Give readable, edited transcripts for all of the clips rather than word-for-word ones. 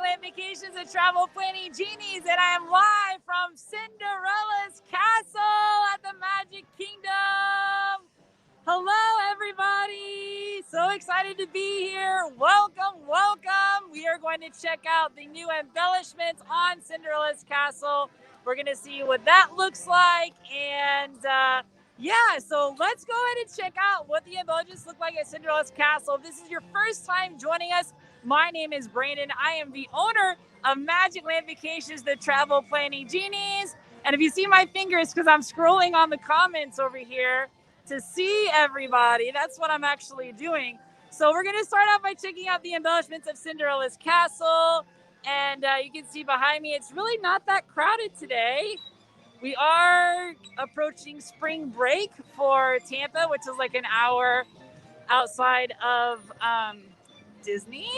Land Vacations and Travel Planning Genies, and I am live from Cinderella's Castle at the Magic Kingdom. Hello, everybody. So excited to be here. Welcome, welcome. We are going to check out the new embellishments on Cinderella's Castle. We're going to see what that looks like. And yeah, so let's go ahead and check out what the embellishments look like at Cinderella's Castle. If this is your first time joining us, my name is Brandon. I am the owner of Magic Land Vacations, the Travel Planning Genies. And if you see my fingers, because I'm scrolling on the comments over here to see everybody, that's what I'm actually doing. So we're going to start off by checking out the embellishments of Cinderella's Castle. And you can see behind me, it's really not that crowded today. We are approaching spring break for Tampa, which is like an hour outside of Disney.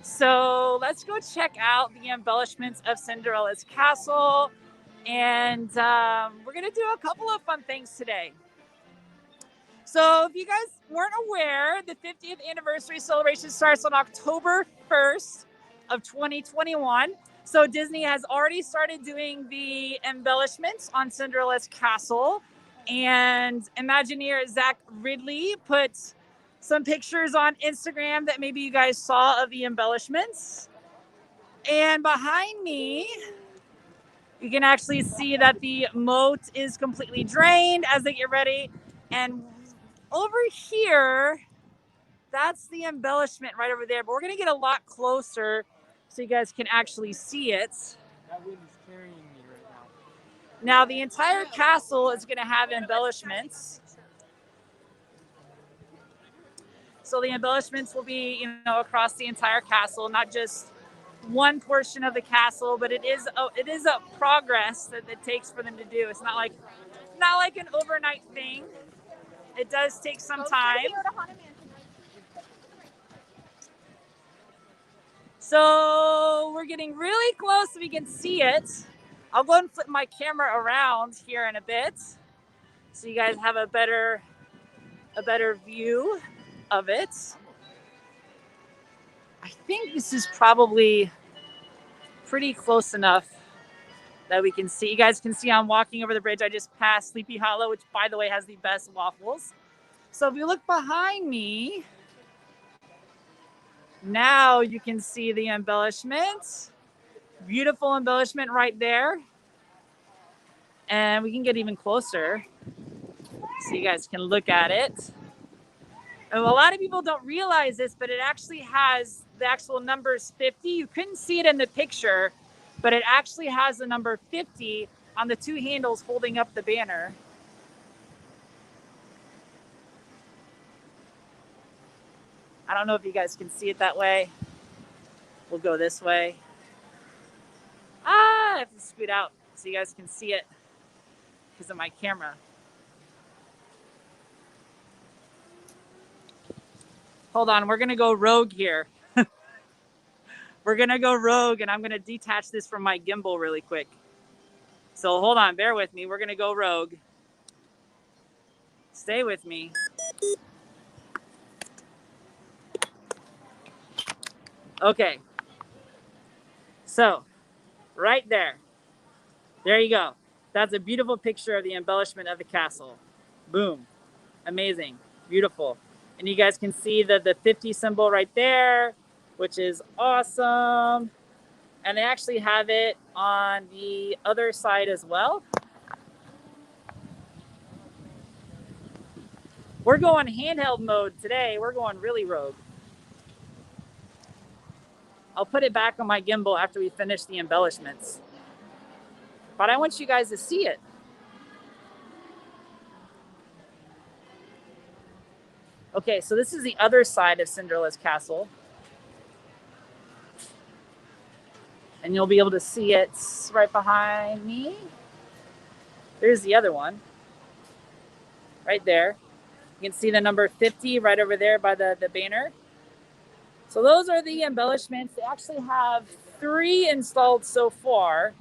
So let's go check out the embellishments of Cinderella's Castle. And we're going to do a couple of fun things today. So if you guys weren't aware, the 50th anniversary celebration starts on October 1st of 2021. So Disney has already started doing the embellishments on Cinderella's Castle. And Imagineer Zach Ridley put some pictures on Instagram that maybe you guys saw of the embellishments. And behind me, you can actually see that the moat is completely drained as they get ready. And over here, that's the embellishment right over there. But we're going to get a lot closer so you guys can actually see it. That wind is carrying me right now. Now, the entire castle is going to have embellishments. So the embellishments will be, across the entire castle, not just one portion of the castle, but it is a progress that it takes for them to do. It's not like an overnight thing. It does take some time. So we're getting really close so we can see it. I'll go and flip my camera around here in a bit so you guys have a better view of it. I think this is probably pretty close enough that we can see. You guys can see I'm walking over the bridge. I just passed Sleepy Hollow, which, by the way, has the best waffles. So if you look behind me, now you can see the embellishment. Beautiful embellishment right there. And we can get even closer so you guys can look at it. And a lot of people don't realize this, but it actually has the actual numbers 50. You couldn't see it in the picture, but it actually has the number 50 on the two handles holding up the banner. I don't know if you guys can see it that way. We'll go this way. I have to scoot out so you guys can see it because of my camera. Hold on, we're gonna go rogue here. We're gonna go rogue and I'm gonna detach this from my gimbal really quick. So hold on, bear with me. We're gonna go rogue. Stay with me. Okay. So, right there. There you go. That's a beautiful picture of the embellishment of the castle. Boom. Amazing. Beautiful. And you guys can see the 50 symbol right there, which is awesome. And they actually have it on the other side as well. We're going handheld mode today. We're going really rogue. I'll put it back on my gimbal after we finish the embellishments. But I want you guys to see it. Okay, so this is the other side of Cinderella's Castle. And you'll be able to see it right behind me. There's the other one. Right there. You can see the number 50 right over there by the banner. So those are the embellishments. They actually have 3 installed so far.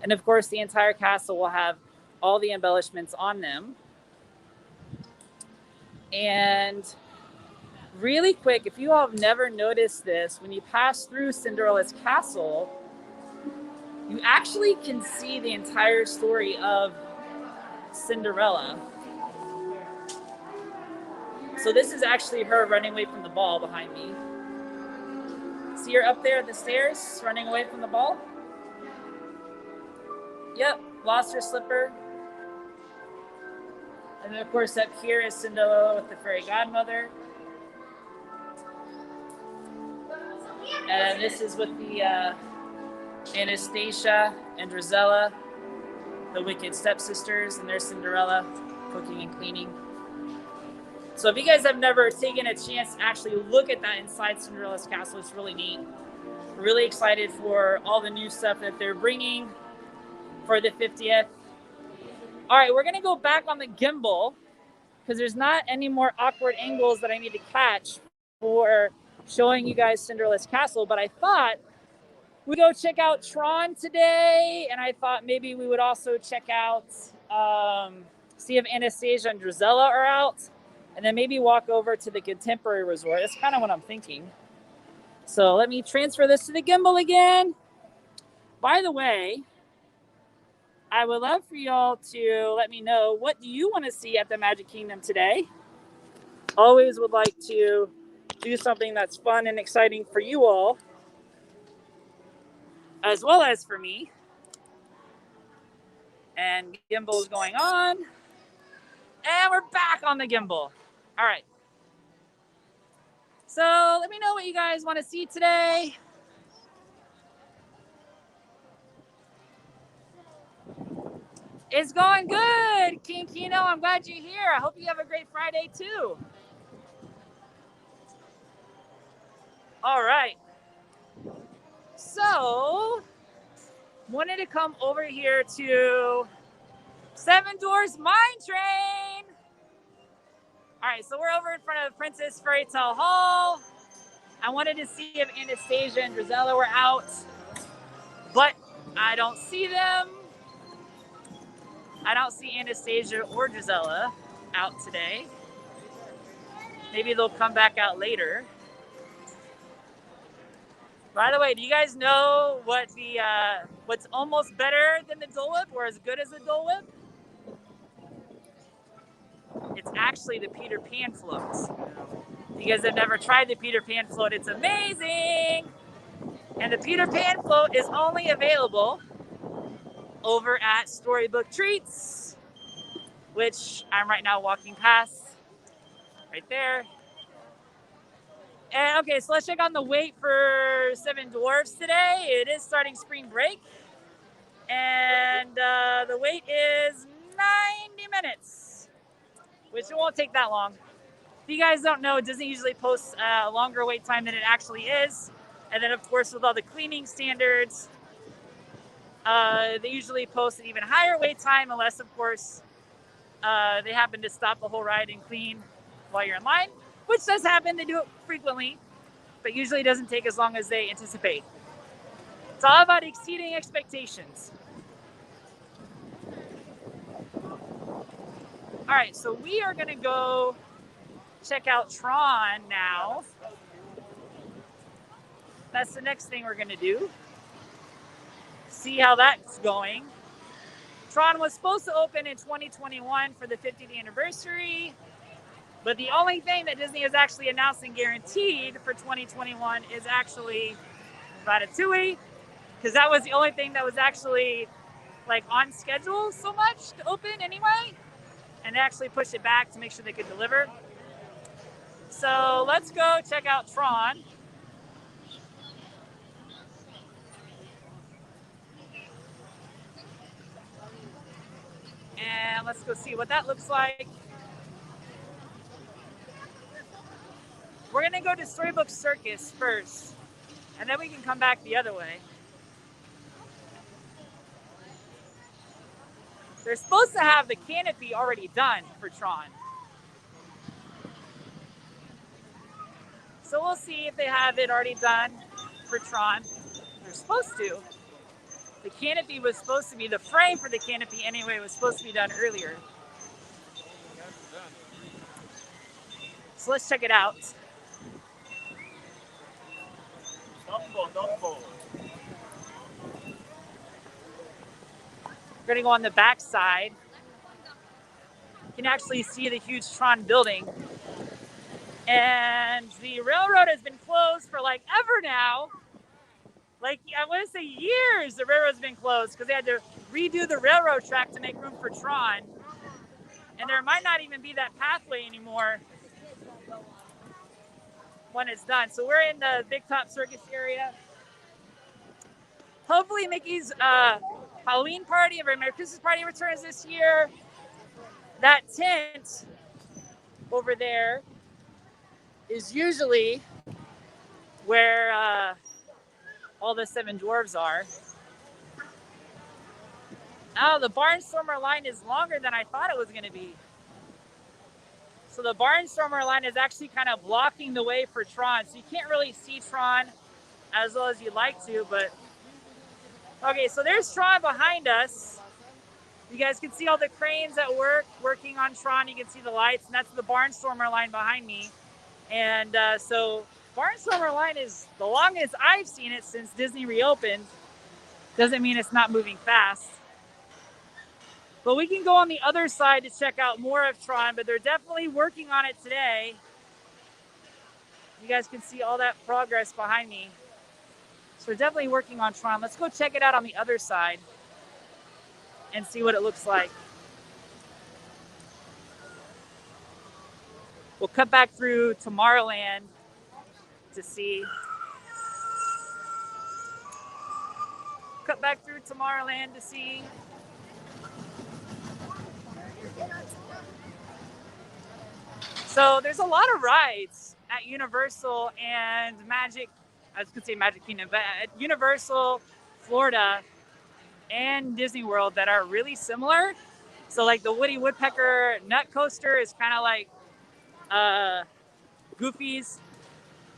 And of course, the entire castle will have all the embellishments on them. And Really quick, if you all have never noticed this, when you pass through Cinderella's castle, you actually can see the entire story of Cinderella. So this is actually her running away from the ball behind me. See her up there at the stairs, running away from the ball? Yep, lost her slipper. And then of course up here is Cinderella with the fairy godmother. And this is with the Anastasia and Drizella, the wicked stepsisters, and there's Cinderella cooking and cleaning. So if you guys have never taken a chance to actually look at that inside Cinderella's castle, it's really neat. Really excited for all the new stuff that they're bringing for the 50th. All right, we're gonna go back on the gimbal because there's not any more awkward angles that I need to catch for showing you guys Cinderella's castle, but I thought we'd go check out Tron today, and I thought maybe we would also check out, see if Anastasia and Drizella are out, and then maybe walk over to the Contemporary Resort. That's kind of what I'm thinking. So let me transfer this to the gimbal again. By the way, I would love for y'all to let me know, what do you want to see at the Magic Kingdom today? Always would like to do something that's fun and exciting for you all, as well as for me. And gimbal is going on. And we're back on the gimbal. All right. So let me know what you guys want to see today. It's going good, King Kino. I'm glad you're here. I hope you have a great Friday too. All right. So, wanted to come over here to Seven Dwarfs Mine Train. All right, so we're over in front of Princess Fairy Tale Hall. I wanted to see if Anastasia and Drizella were out, but I don't see them. I don't see Anastasia or Drizella out today. Maybe they'll come back out later. By the way, do you guys know what the what's almost better than the Dole Whip, or as good as the Dole Whip? It's actually the Peter Pan floats. You guys have never tried the Peter Pan float, it's amazing. And the Peter Pan float is only available over at Storybook Treats, which I'm right now walking past right there. And okay, so let's check on the wait for Seven Dwarfs today. It is starting spring break. And the wait is 90 minutes, which it won't take that long. If you guys don't know, Disney usually posts a longer wait time than it actually is. And then, of course, with all the cleaning standards, they usually post an even higher wait time, unless, of course, they happen to stop the whole ride and clean while you're in line, which does happen. They do it frequently, but usually doesn't take as long as they anticipate. It's all about exceeding expectations. All right, so we are going to go check out Tron now. That's the next thing we're going to do. See how that's going. Tron was supposed to open in 2021 for the 50th anniversary, but the only thing that Disney has actually announced and guaranteed for 2021 is actually Ratatouille, because that was the only thing that was actually like on schedule so much to open anyway, and they actually pushed it back to make sure they could deliver. So let's go check out Tron. And let's go see what that looks like. We're gonna go to Storybook Circus first, and then we can come back the other way. They're supposed to have the canopy already done for Tron. So we'll see if they have it already done for Tron. They're supposed to. The canopy was supposed to be, the frame for the canopy anyway, was supposed to be done earlier. So let's check it out. We're gonna go on the back side. You can actually see the huge Tron building. And the railroad has been closed for like ever now. Like, I want to say years the railroad's been closed because they had to redo the railroad track to make room for Tron. And there might not even be that pathway anymore when it's done. So we're in the Big Top Circus area. Hopefully Mickey's Halloween party and Merry Christmas party returns this year. That tent over there is usually where all the 7 dwarves are. Oh, the Barnstormer line is longer than I thought it was going to be. So the Barnstormer line is actually kind of blocking the way for Tron. So you can't really see Tron as well as you'd like to, but okay, so there's Tron behind us. You guys can see all the cranes at work working on Tron. You can see the lights, and that's the Barnstormer line behind me. And so Barnstormer line is the longest I've seen it since Disney reopened. Doesn't mean it's not moving fast. But we can go on the other side to check out more of Tron, but they're definitely working on it today. You guys can see all that progress behind me. So they're definitely working on Tron. Let's go check it out on the other side and see what it looks like. We'll cut back through Tomorrowland to see. Cut back through Tomorrowland to see. So there's a lot of rides at Universal and Magic, I was going to say Magic Kingdom, but at Universal, Florida, and Disney World that are really similar. So like the Woody Woodpecker Nut Coaster is kind of like Goofy's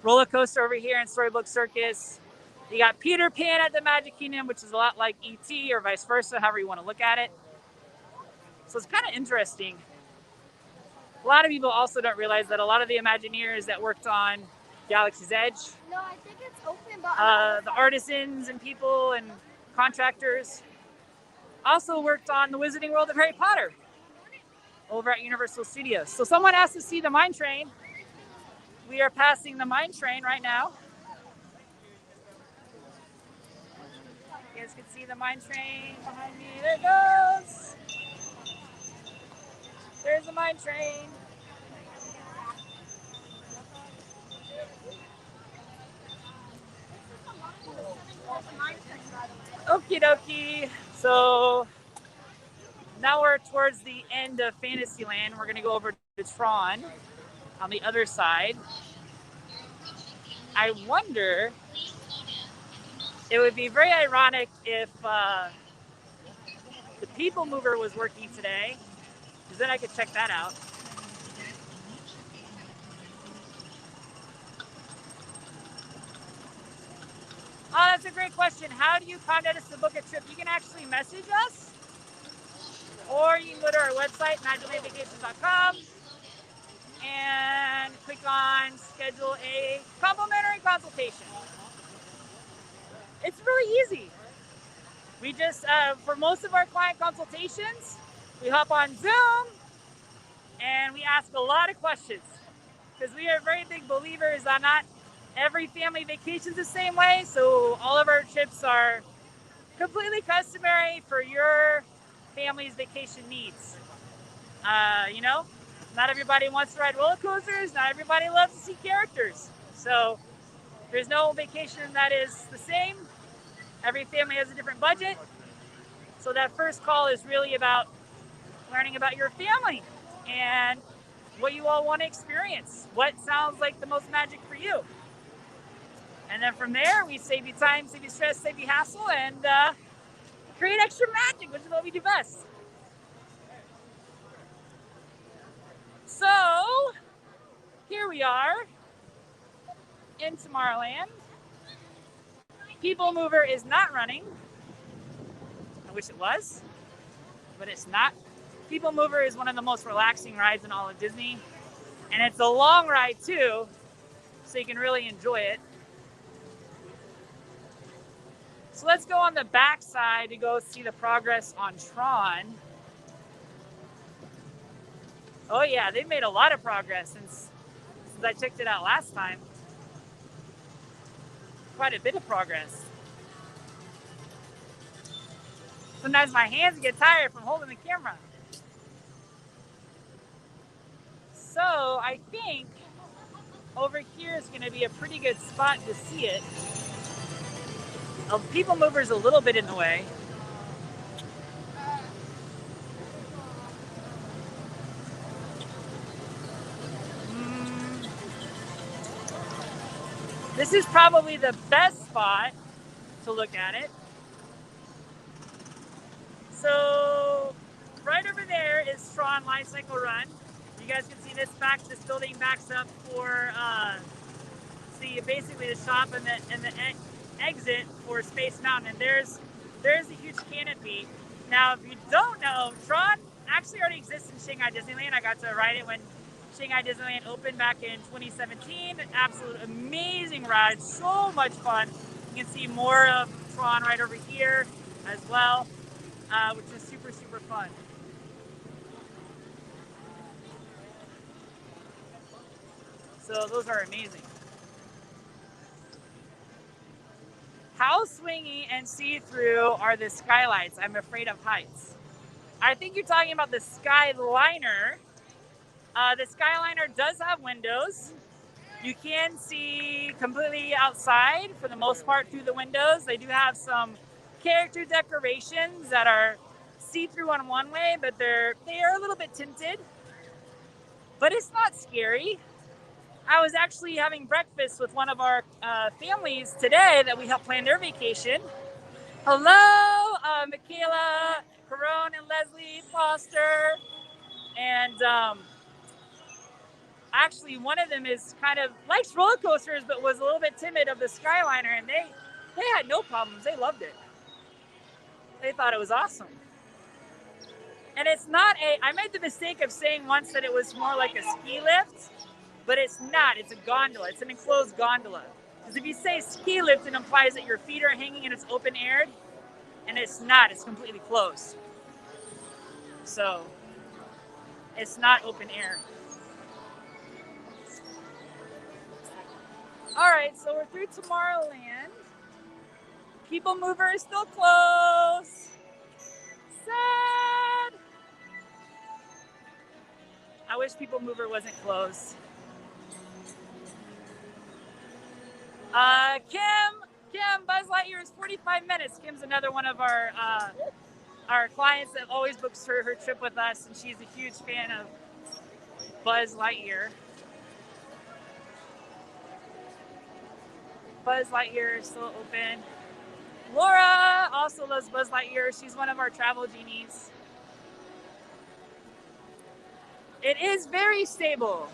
roller coaster over here in Storybook Circus. You got Peter Pan at the Magic Kingdom, which is a lot like E.T. or vice versa, however you want to look at it. So it's kind of interesting. A lot of people also don't realize that a lot of the Imagineers that worked on Galaxy's Edge, no, I think it's open, but the artisans and people and contractors, also worked on the Wizarding World of Harry Potter over at Universal Studios. So someone asked to see the mine train. We are passing the mine train right now. You guys can see the mine train behind me. There it goes. There's the mine train. Okie dokie. So now we're towards the end of Fantasyland. We're going to go over to Tron on the other side. I wonder, it would be very ironic if the People Mover was working today, because then I could check that out. Oh, that's a great question. How do you contact us to book a trip? You can actually message us, or you can go to our website, MagicLandVacations.com, and click on schedule a complimentary consultation. It's really easy. We just, for most of our client consultations, we hop on Zoom and we ask a lot of questions, because we are very big believers that not every family vacations the same way. So all of our trips are completely customary for your family's vacation needs. You know, not everybody wants to ride roller coasters. Not everybody loves to see characters. So there's no vacation that is the same. Every family has a different budget. So that first call is really about learning about your family and what you all want to experience. What sounds like the most magic for you? And then from there, we save you time, save you stress, save you hassle, and create extra magic, which is what we do best. So here we are in Tomorrowland. People Mover is not running. I wish it was, but it's not. People Mover is one of the most relaxing rides in all of Disney. And it's a long ride too, so you can really enjoy it. So let's go on the back side to go see the progress on Tron. Oh yeah, they've made a lot of progress since I checked it out last time. Quite a bit of progress. Sometimes my hands get tired from holding the camera. So I think over here is going to be a pretty good spot to see it. People mover's a little bit in the way. This is probably the best spot to look at it. So right over there is Tron Life Cycle Run. You guys can see this building backs up for see basically the shop and the exit for Space Mountain. And there's a huge canopy. Now, if you don't know, Tron actually already exists in Shanghai Disneyland. I got to ride it when Shanghai Disneyland opened back in 2017. An absolute amazing ride, so much fun. You can see more of Tron right over here as well, which is super, super fun. So those are amazing. How swingy and see-through are the skylights? I'm afraid of heights. I think you're talking about the Skyliner. The Skyliner does have windows. You can see completely outside for the most part through the windows. They do have some character decorations that are see-through on one way, but they are a little bit tinted. But it's not scary. I was actually having breakfast with one of our families today that we helped plan their vacation. Hello, Michaela, Caron, and Leslie Foster. And actually, one of them is kind of likes roller coasters, but was a little bit timid of the Skyliner, and they had no problems. They loved it. They thought it was awesome. And it's not I made the mistake of saying once that it was more like a ski lift, but it's not. It's a gondola. It's an enclosed gondola. Because if you say ski lift, it implies that your feet are hanging and it's open aired, and it's not. It's completely closed. So it's not open air. All right, so we're through Tomorrowland. People Mover is still closed. Sad. I wish People Mover wasn't closed. Kim, Buzz Lightyear is 45 minutes. Kim's another one of our clients that always books her trip with us, and she's a huge fan of Buzz Lightyear. Buzz Lightyear is still open. Laura also loves Buzz Lightyear. She's one of our travel genies. It is very stable.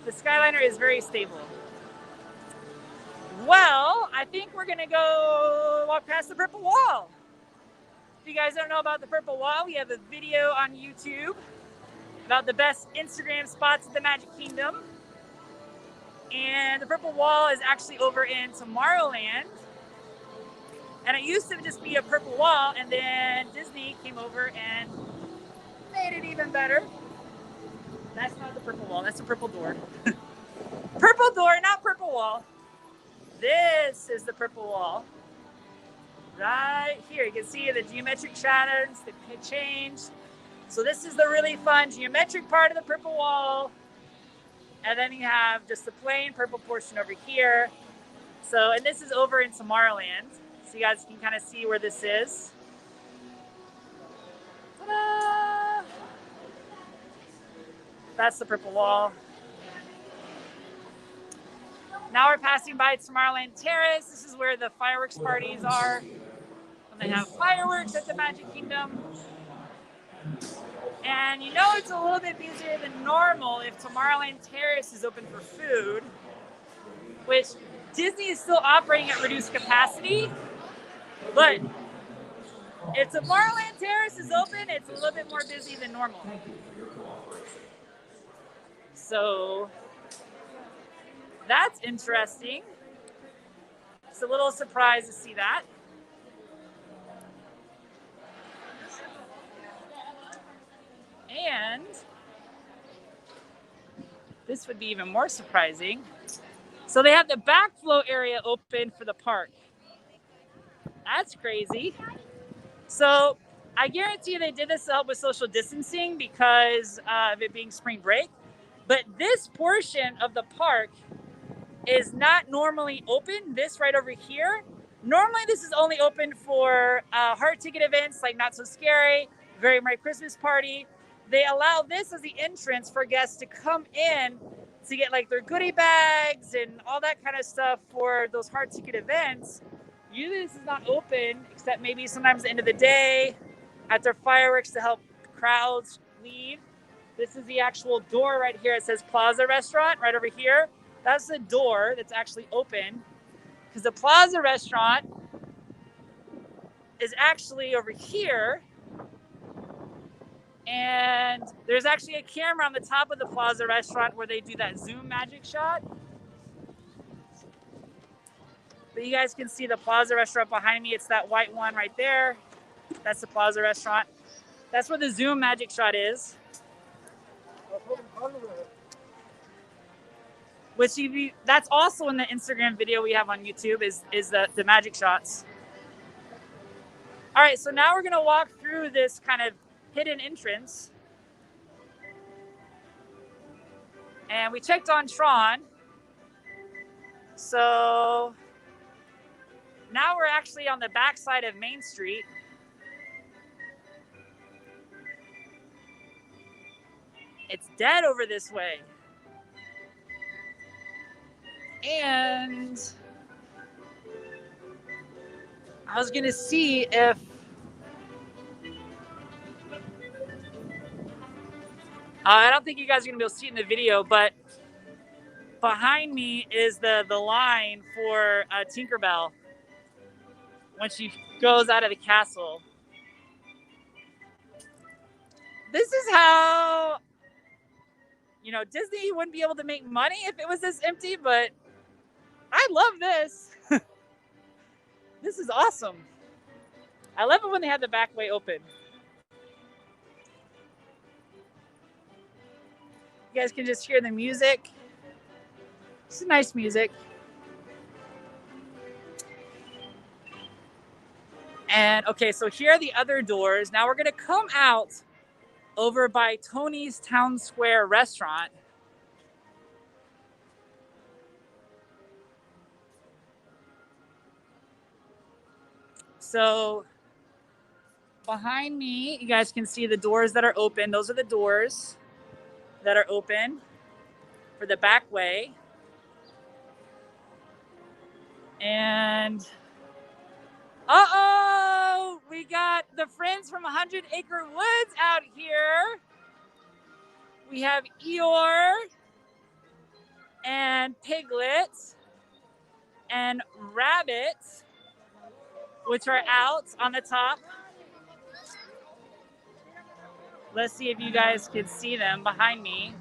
The Skyliner is very stable. Well, I think we're gonna go walk past the Purple Wall. If you guys don't know about the Purple Wall, we have a video on YouTube about the best Instagram spots at the Magic Kingdom. And the Purple Wall is actually over in Tomorrowland. And it used to just be a purple wall, and then Disney came over and made it even better. That's not the purple wall, that's the purple door. Purple door, not purple wall. This is the purple wall. Right here, you can see the geometric patterns that change. So this is the really fun geometric part of the purple wall. And then you have just the plain purple portion over here. So, and this is over in Tomorrowland. So you guys can kind of see where this is. Ta-da! That's the purple wall. Now we're passing by Tomorrowland Terrace. This is where the fireworks parties are. And they have fireworks at the Magic Kingdom. And you know it's a little bit busier than normal if Tomorrowland Terrace is open for food, which Disney is still operating at reduced capacity. But if Tomorrowland Terrace is open, it's a little bit more busy than normal. So that's interesting. a little surprised to see that. And this would be even more surprising. So they have the backflow area open for the park. That's crazy. So I guarantee you they did this to help with social distancing because of it being spring break. But this portion of the park is not normally open. This right over here. Normally this is only open for hard ticket events like Not So Scary, Very Merry Christmas Party. They allow this as the entrance for guests to come in to get like their goodie bags and all that kind of stuff for those hard ticket events. Usually this is not open except maybe sometimes at the end of the day after fireworks to help crowds leave. This is the actual door right here. It says Plaza Restaurant right over here. That's the door that's actually open because the Plaza Restaurant is actually over here. And there's actually a camera on the top of the Plaza Restaurant where they do that zoom magic shot. But you guys can see the Plaza Restaurant behind me. It's that white one right there. That's the Plaza Restaurant. That's where the zoom magic shot is. Which that's also in the Instagram video we have on YouTube is the magic shots. All right, so now we're gonna walk through this kind of hidden entrance. And we checked on Tron. So now we're actually on the back side of Main Street. It's dead over this way. And I was gonna see if I don't think you guys are gonna be able to see it in the video, but behind me is the line for Tinkerbell when she goes out of the castle. This is how, you know, Disney wouldn't be able to make money if it was this empty, but I love this. This is awesome. I love it when they have the back way open. You guys can just hear the music. It's nice music. And okay, so here are the other doors. Now we're gonna come out over by Tony's Town Square restaurant. So behind me, you guys can see the doors that are open. Those are the doors that are open for the back way. And uh-oh, we got the friends from 100 Acre Woods out here. We have Eeyore and Piglet and Rabbit, which are out on the top. Let's see if you guys can see them behind me.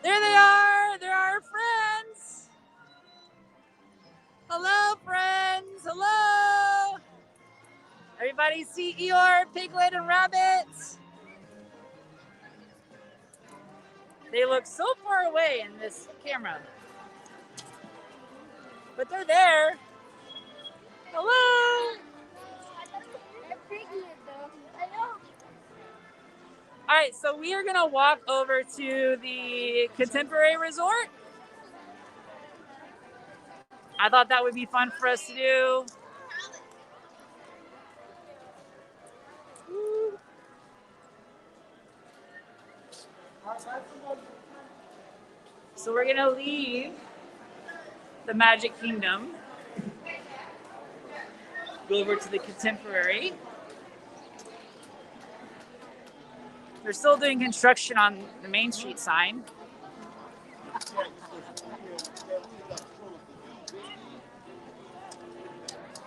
There they are. They're our friends. Hello, friends. Hello. Everybody see Eeyore, Piglet, and Rabbit? They look so far away in this camera. But they're there. Hello. All right, so we are going to walk over to the Contemporary Resort. I thought that would be fun for us to do. So we're going to leave the Magic Kingdom, go over to the Contemporary. They're still doing construction on the Main Street sign.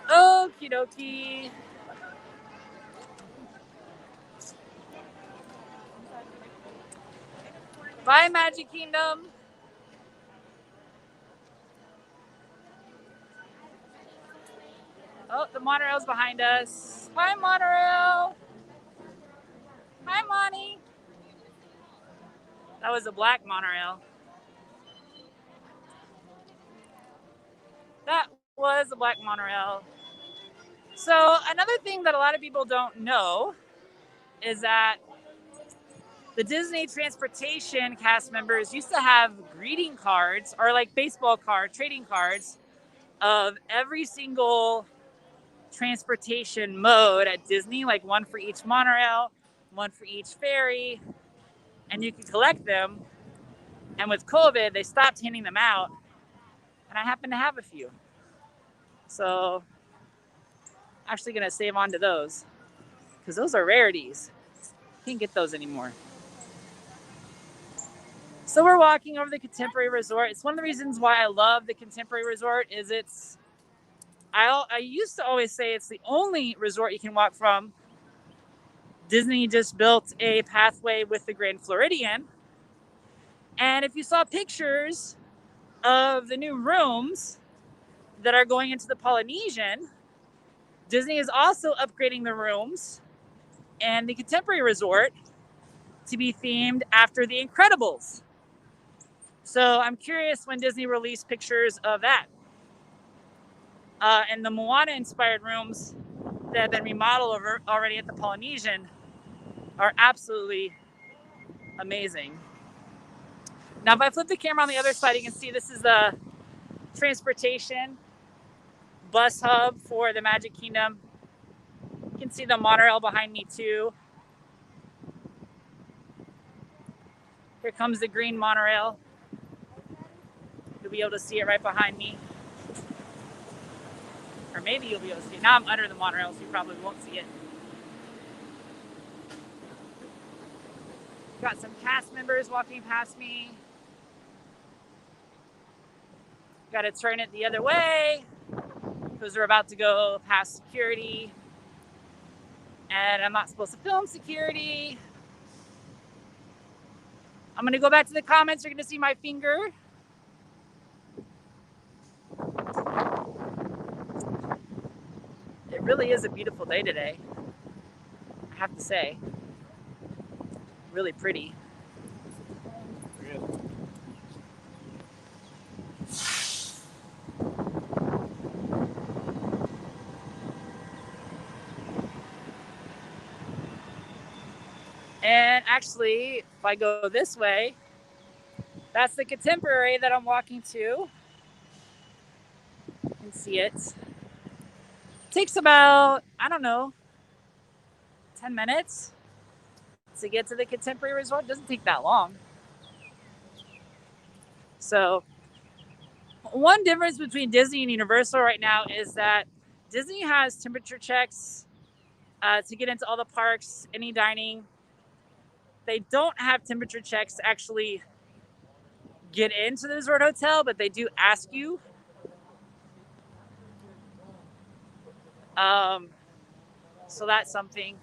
Okie dokie. Bye, Magic Kingdom. Oh, the monorail's behind us. Hi, monorail. Hi, Monty. That was a black monorail. That was a black monorail. So another thing that a lot of people don't know is that the Disney transportation cast members used to have greeting cards or like baseball card, trading cards of every single transportation mode at Disney, like one for each monorail, one for each ferry, and you could collect them. And with COVID, they stopped handing them out, and I happen to have a few. So I'm actually gonna save on to those because those are rarities. Can't get those anymore. So we're walking over the Contemporary Resort. It's one of the reasons why I love the Contemporary Resort. Is I used to always say it's the only resort you can walk from. Disney just built a pathway with the Grand Floridian, and if you saw pictures of the new rooms that are going into the Polynesian, Disney is also upgrading the rooms and the Contemporary Resort to be themed after The Incredibles. So I'm curious when Disney released pictures of that. And the Moana-inspired rooms that have been remodeled already at the Polynesian are absolutely amazing. Now, if I flip the camera on the other side, you can see this is the transportation bus hub for the Magic Kingdom. You can see the monorail behind me too. Here comes the green monorail. You'll be able to see it right behind me. Or maybe you'll be able to see it. Now I'm under the monorail, so you probably won't see it. Got some cast members walking past me. Got to turn it the other way because we're about to go past security. And I'm not supposed to film security. I'm going to go back to the comments. You're going to see my finger. It really is a beautiful day today, I have to say. Really pretty. And actually, if I go this way, that's the Contemporary that I'm walking to. You can see it. It takes about, I don't know, 10 minutes to get to the Contemporary Resort. It doesn't take that long. So one difference between Disney and Universal right now is that Disney has temperature checks to get into all the parks, any dining. They don't have temperature checks to actually get into the resort hotel, but they do ask you. So that's something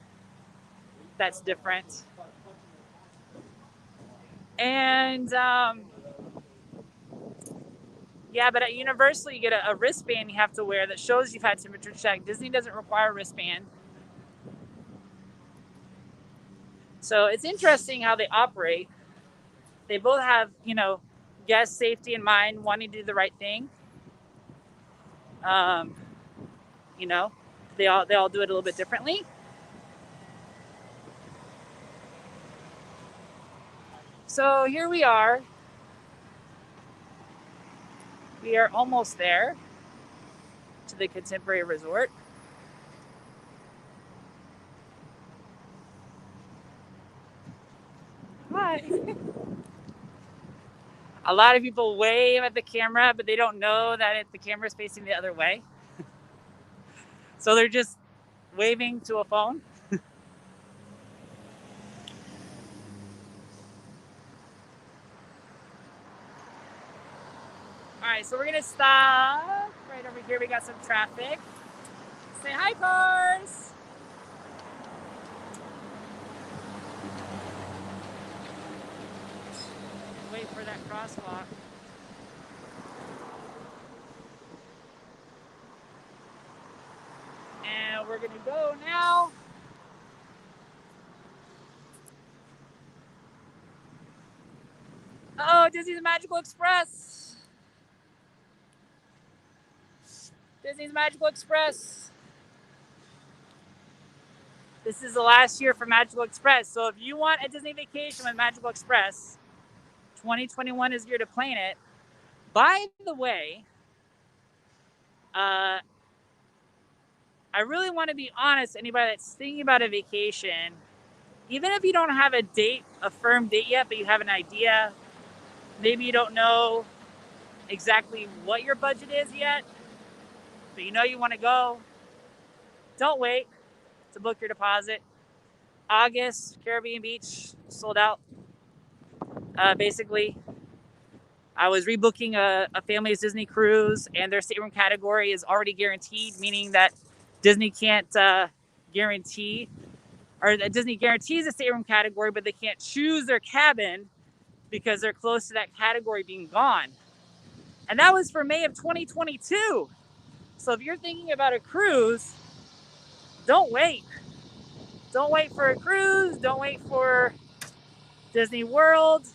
that's different. And yeah, but at Universal, you get a wristband you have to wear that shows you've had temperature check. Disney doesn't require a wristband. So it's interesting how they operate. They both have, guest safety in mind, wanting to do the right thing. You know, they all do it a little bit differently. So here we are. We are almost there to the Contemporary Resort. Hi. A lot of people wave at the camera, but they don't know that the camera is facing the other way. So they're just waving to a phone. All right, so we're gonna stop right over here. We got some traffic. Say hi, cars. Wait for that crosswalk. we're gonna go now. Oh, Disney's Magical Express. Disney's Magical Express. This is the last year for Magical Express. So if you want a Disney vacation with Magical Express, 2021 is your to plan it. By the way, I really want to be honest, anybody that's thinking about a vacation, even if you don't have a date, a firm date yet, but you have an idea, maybe you don't know exactly what your budget is yet, but you know you want to go, don't wait to book your deposit. August, Caribbean Beach sold out. Basically, I was rebooking a family's Disney cruise, and their stateroom category is already guaranteed, meaning that Disney can't guarantee, or that Disney guarantees a stateroom category, but they can't choose their cabin because they're close to that category being gone. And that was for May of 2022. So if you're thinking about a cruise, don't wait. Don't wait for a cruise. Don't wait for Disney World.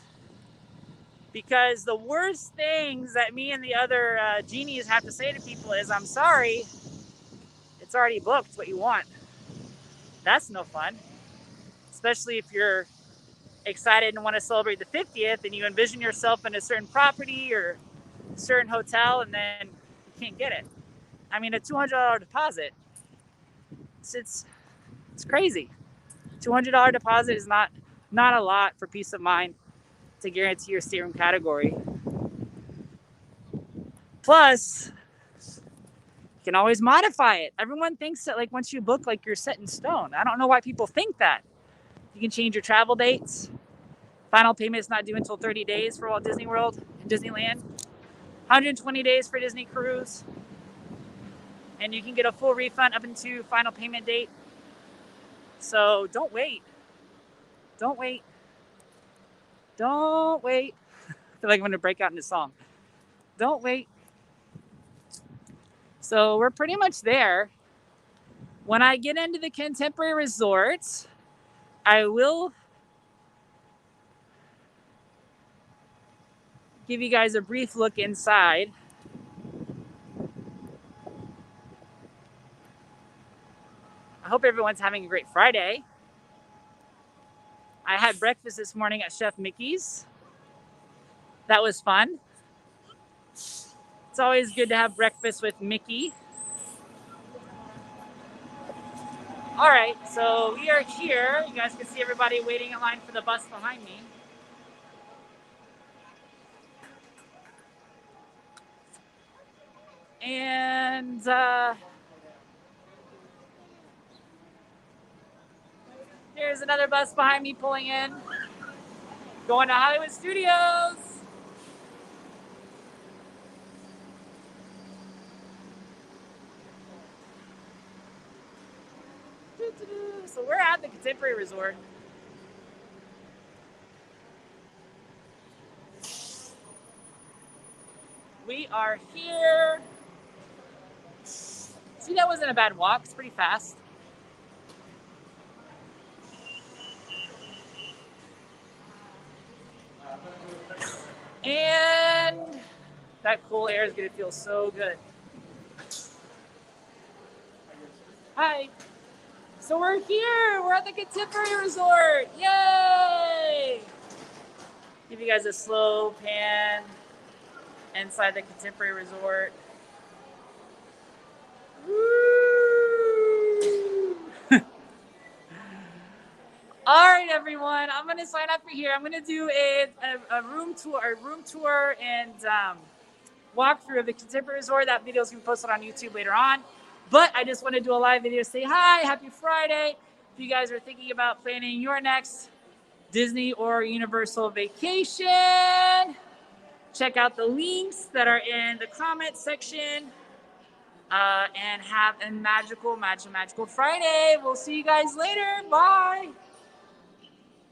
Because the worst things that me and the other genies have to say to people is, I'm sorry, it's already booked what you want. That's no fun. Especially if you're excited and want to celebrate the 50th and you envision yourself in a certain property or a certain hotel and then you can't get it. I mean, a $200 deposit, it's crazy. $200 deposit is not a lot for peace of mind to guarantee your stateroom category. Plus, you can always modify it. Everyone thinks that like once you book, like you're set in stone. I don't know why people think that. You can change your travel dates. Final payment is not due until 30 days for Walt Disney World and Disneyland. 120 days for Disney Cruise. And you can get a full refund up into final payment date. So don't wait. Don't wait. Don't wait. I feel like I'm going to break out into song. Don't wait. So we're pretty much there. When I get into the Contemporary Resorts, I will give you guys a brief look inside. I hope everyone's having a great Friday. I had breakfast this morning at Chef Mickey's. That was fun. It's always good to have breakfast with Mickey. All right, so we are here. You guys can see everybody waiting in line for the bus behind me. And here's another bus behind me pulling in, going to Hollywood Studios. So we're at the Contemporary Resort. We are here. See, that wasn't a bad walk. It's pretty fast. And that cool air is going to feel so good. Hi. So we're here. We're at the Contemporary Resort. Yay! Give you guys a slow pan inside the Contemporary Resort. Woo! All right, everyone. I'm gonna sign up for here. I'm gonna do a room tour and walkthrough of the Contemporary Resort. That video is gonna be posted on YouTube later on. But I just want to do a live video to say hi, happy Friday. If you guys are thinking about planning your next Disney or Universal vacation, check out the links that are in the comment section. And have a magical Friday. We'll see you guys later. Bye.